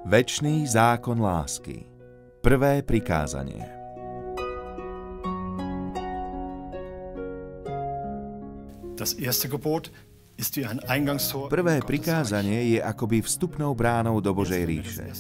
Večný zákon lásky. Prvé prikázanie. Prvé prikázanie je akoby vstupnou bránou do Božej ríše.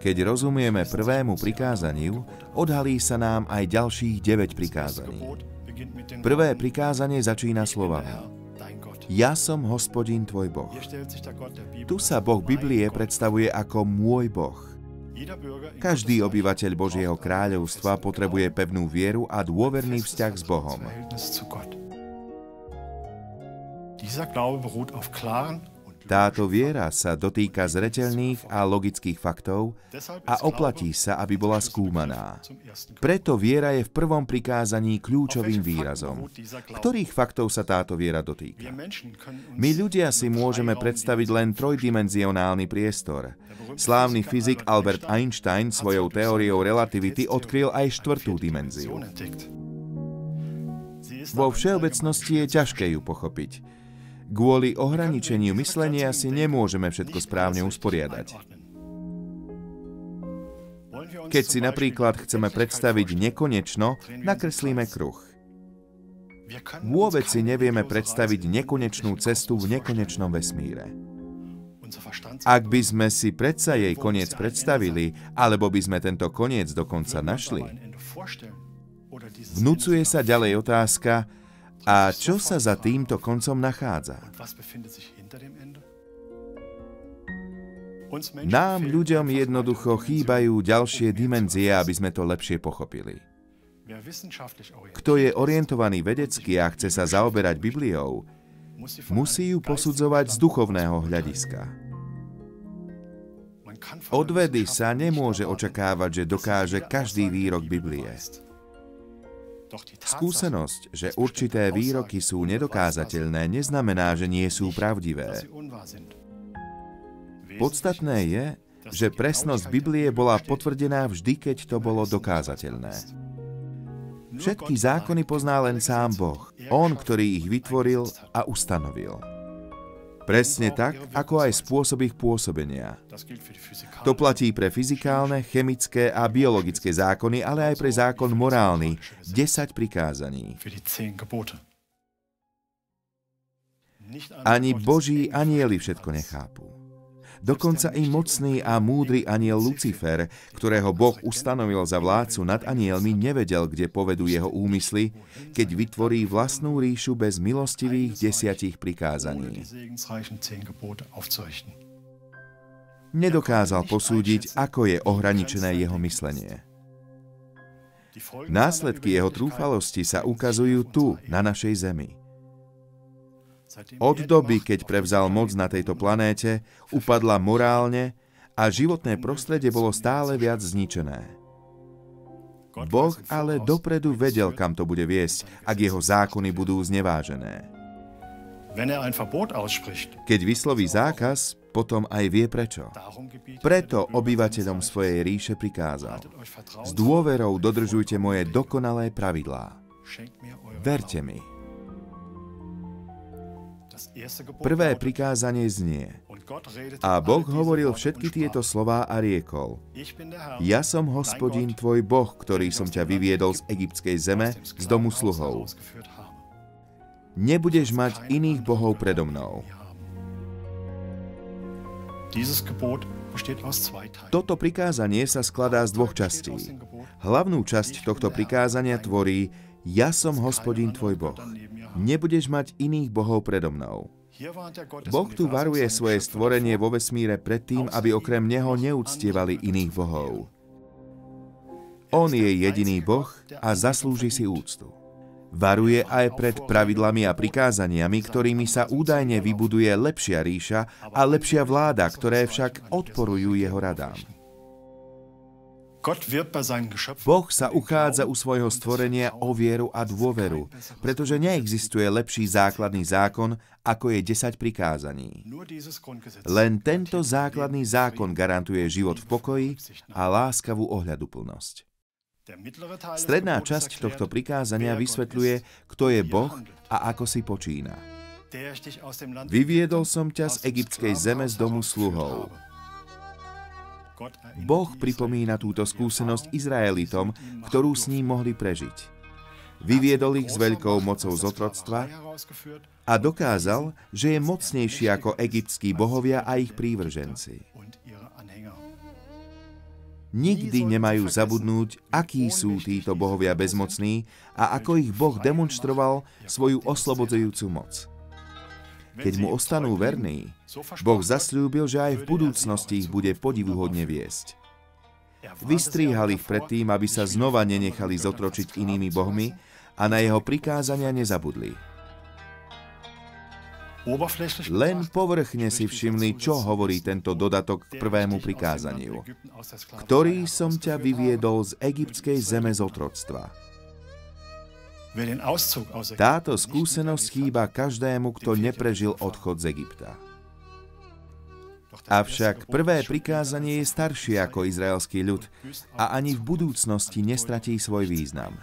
Keď rozumieme prvému prikázaniu, odhalí sa nám aj ďalších 9 prikázaní. Prvé prikázanie začína slovami: Ja som Hospodin tvoj Boh. Tu sa Boh Biblie predstavuje ako môj Boh. Každý obyvateľ Božieho kráľovstva potrebuje pevnú vieru a dôverný vzťah s Bohom. Táto viera sa dotýka zreteľných a logických faktov a oplatí sa, aby bola skúmaná. Preto viera je v prvom prikázaní kľúčovým výrazom. Ktorých faktov sa táto viera dotýka? My ľudia si môžeme predstaviť len trojdimenzionálny priestor. Slávny fyzik Albert Einstein svojou teóriou relativity odkryl aj 4. dimenziu. Vo všeobecnosti je ťažké ju pochopiť. Kvôli ohraničeniu myslenia si nemôžeme všetko správne usporiadať. Keď si napríklad chceme predstaviť nekonečno, nakreslíme kruh. Vôbec si nevieme predstaviť nekonečnú cestu v nekonečnom vesmíre. Ak by sme si predsa jej koniec predstavili, alebo by sme tento koniec dokonca našli, vnucuje sa ďalej otázka: a čo sa za týmto koncom nachádza? Nám, ľuďom, jednoducho chýbajú ďalšie dimenzie, aby sme to lepšie pochopili. Kto je orientovaný vedecky a chce sa zaoberať Bibliou, musí ju posudzovať z duchovného hľadiska. Od vedy sa nemôže očakávať, že dokáže každý výrok Biblie. Skúsenosť, že určité výroky sú nedokázateľné, neznamená, že nie sú pravdivé. Podstatné je, že presnosť Biblie bola potvrdená vždy, keď to bolo dokázateľné. Všetky zákony pozná len sám Boh, On, ktorý ich vytvoril a ustanovil. Presne tak, ako aj spôsob ich pôsobenia. To platí pre fyzikálne, chemické a biologické zákony, ale aj pre zákon morálny, 10 prikázaní. Ani Boží anjeli všetko nechápu. Dokonca i mocný a múdry anjel Lucifer, ktorého Boh ustanovil za vládcu nad anjelmi, nevedel, kde povedú jeho úmysly, keď vytvorí vlastnú ríšu bez milostivých 10 prikázaní. Nedokázal posúdiť, ako je ohraničené jeho myslenie. Následky jeho trúfalosti sa ukazujú tu, na našej Zemi. Od doby, keď prevzal moc na tejto planéte, upadla morálne a životné prostredie bolo stále viac zničené. Boh ale dopredu vedel, kam to bude viesť, ak jeho zákony budú znevážené. Keď vysloví zákaz, potom aj vie prečo. Preto obyvateľom svojej ríše prikázal: S dôverou dodržujte moje dokonalé pravidlá. Verte mi. Prvé prikázanie znie: A Boh hovoril všetky tieto slová a riekol: Ja som Hospodin tvoj Boh, ktorý som ťa vyviedol z egyptskej zeme, z domu sluhov. Nebudeš mať iných bohov predo mnou. Toto prikázanie sa skladá z 2 častí. Hlavnú časť tohto prikázania tvorí: Ja som Hospodin tvoj Boh. Nebudeš mať iných bohov predo mnou. Boh tu varuje svoje stvorenie vo vesmíre pred tým, aby okrem neho neúctievali iných bohov. On je jediný Boh a zaslúži si úctu. Varuje aj pred pravidlami a prikázaniami, ktorými sa údajne vybuduje lepšia ríša a lepšia vláda, ktoré však odporujú jeho radám. Boh sa uchádza u svojho stvorenia o vieru a dôveru, pretože neexistuje lepší základný zákon, ako je 10 prikázaní. Len tento základný zákon garantuje život v pokoji a láskavú ohľaduplnosť. Stredná časť tohto prikázania vysvetľuje, kto je Boh a ako si počína. Vyviedol som ťa z egyptskej zeme z domu sluhov. Boh pripomína túto skúsenosť Izraelitom, ktorú s ním mohli prežiť. Vyviedol ich s veľkou mocou z otroctva a dokázal, že je mocnejší ako egyptskí bohovia a ich prívrženci. Nikdy nemajú zabudnúť, akí sú títo bohovia bezmocní a ako ich Boh demonstroval svoju oslobodzujúcu moc. Keď mu ostanú verní, Boh zasľúbil, že aj v budúcnosti ich bude podivuhodne viesť. Vystríhal ich pred tým, aby sa znova nenechali zotročiť inými bohmi a na jeho prikázania nezabudli. Len povrchne si všimli, čo hovorí tento dodatok k prvému prikázaniu. Ktorý som ťa vyviedol z egyptskej zeme z otroctva. Táto skúsenosť chýba každému, kto neprežil odchod z Egypta. Avšak prvé prikázanie je staršie ako izraelský ľud a ani v budúcnosti nestratí svoj význam.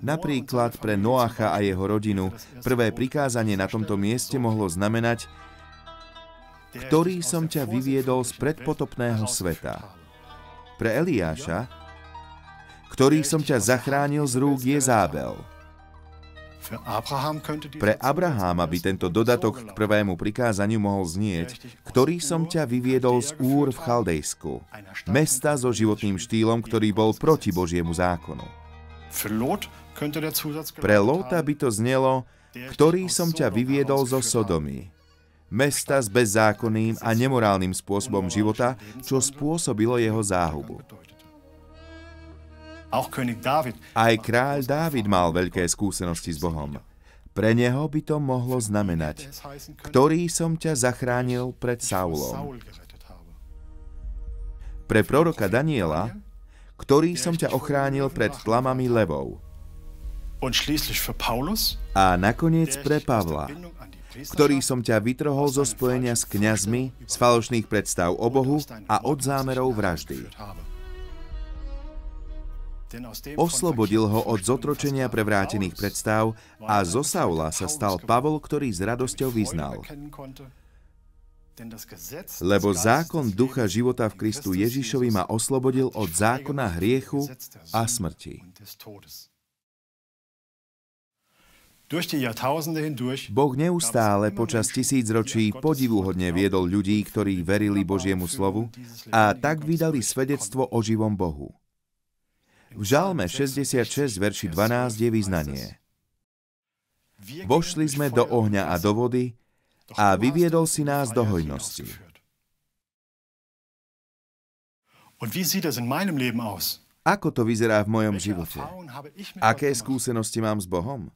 Napríklad pre Noacha a jeho rodinu prvé prikázanie na tomto mieste mohlo znamenať: ktorý som ťa vyviedol z predpotopného sveta. Pre Eliáša: ktorý som ťa zachránil z rúk Jezábel. Pre Abraháma by tento dodatok k prvému prikázaniu mohol znieť: ktorý som ťa vyviedol z Úr v Chaldejsku, mesta so životným štýlom, ktorý bol proti Božiemu zákonu. Pre Lóta by to znelo: ktorý som ťa vyviedol zo Sodomy, mesta s bezzákonným a nemorálnym spôsobom života, čo spôsobilo jeho záhubu. Aj kráľ Dávid mal veľké skúsenosti s Bohom. Pre neho by to mohlo znamenať: ktorý som ťa zachránil pred Saulom. Pre proroka Daniela: ktorý som ťa ochránil pred tlamami levov. A nakoniec pre Pavla: ktorý som ťa vytrhol zo spojenia s kňazmi, z falošných predstav o Bohu a od zámerov vraždy. Oslobodil ho od zotročenia prevrátených predstav a zo Saula sa stal Pavol, ktorý s radosťou vyznal: lebo zákon ducha života v Kristu Ježišovi ma oslobodil od zákona hriechu a smrti. Boh neustále počas tisícročí podivuhodne viedol ľudí, ktorí verili Božiemu slovu a tak vydali svedectvo o živom Bohu. V Žalme 66, verši 12 je vyznanie: vošli sme do ohňa a do vody a vyviedol si nás do hojnosti. Ako to vyzerá v mojom živote? Aké skúsenosti mám s Bohom?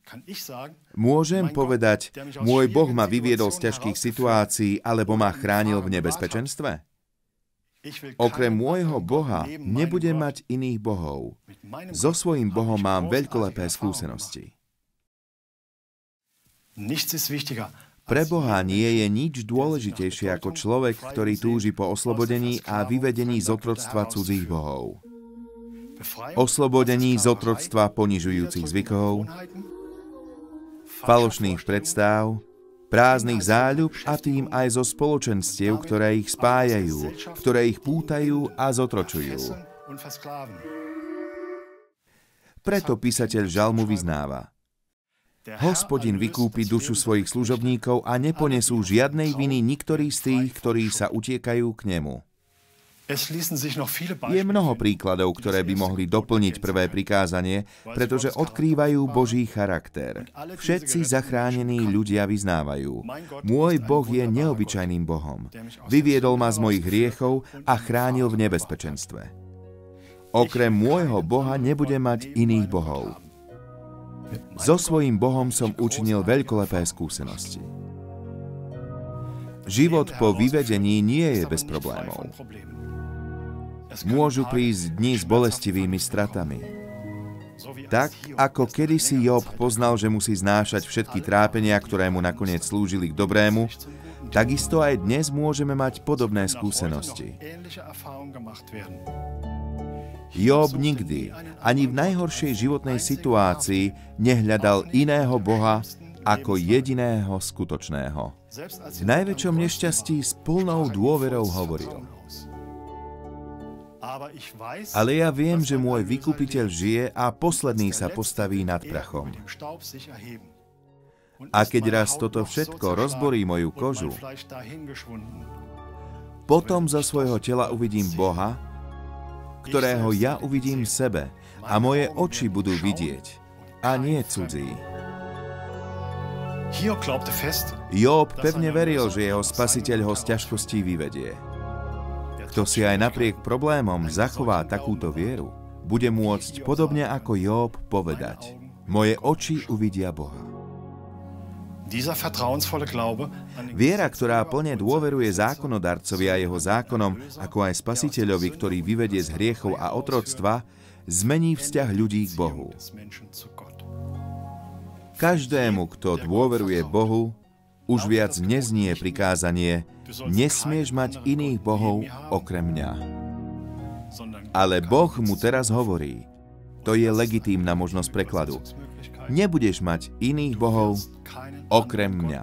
Môžem povedať: môj Boh ma vyviedol z ťažkých situácií alebo ma chránil v nebezpečenstve? Okrem môjho Boha nebudem mať iných bohov. So svojím Bohom mám veľkolepé skúsenosti. Pre Boha nie je nič dôležitejšie ako človek, ktorý túži po oslobodení a vyvedení z otroctva cudzích bohov. Oslobodení z otroctva ponižujúcich zvykov, falošných predstav, prázdnych záľub a tým aj zo spoločenstiev, ktoré ich spájajú, ktoré ich pútajú a zotročujú. Preto písateľ Žalmu vyznáva: Hospodin vykúpi dušu svojich služobníkov a neponesú žiadnej viny niktorí z tých, ktorí sa utiekajú k nemu. Je mnoho príkladov, ktoré by mohli doplniť prvé prikázanie, pretože odkrývajú Boží charakter. Všetci zachránení ľudia vyznávajú: môj Boh je neobyčajným Bohom. Vyviedol ma z mojich hriechov a chránil v nebezpečenstve. Okrem môjho Boha nebudem mať iných bohov. So svojím Bohom som učinil veľkolepé skúsenosti. Život po vyvedení nie je bez problémov. Môžu prísť dni s bolestivými stratami. Tak, ako kedysi Job poznal, že musí znášať všetky trápenia, ktoré mu nakoniec slúžili k dobrému, takisto aj dnes môžeme mať podobné skúsenosti. Job nikdy, ani v najhoršej životnej situácii, nehľadal iného Boha ako jediného skutočného. V najväčšom nešťastí s plnou dôverou hovoril: Ale ja viem, že môj vykupiteľ žije a posledný sa postaví nad prachom. A keď raz toto všetko rozborí moju kožu, potom zo svojho tela uvidím Boha, ktorého ja uvidím v sebe, a moje oči budú vidieť, a nie cudzí. Jób pevne veril, že jeho Spasiteľ ho z ťažkostí vyvedie. Kto si aj napriek problémom zachová takúto vieru, bude môcť podobne ako Jób povedať: moje oči uvidia Boha. Viera, ktorá plne dôveruje zákonodarcovi a jeho zákonom, ako aj Spasiteľovi, ktorý vyvedie z hriechov a otroctva, zmení vzťah ľudí k Bohu. Každému, kto dôveruje Bohu, už viac neznie prikázanie: nesmieš mať iných bohov okrem mňa. Ale Boh mu teraz hovorí, to je legitímna možnosť prekladu: nebudeš mať iných bohov okrem mňa.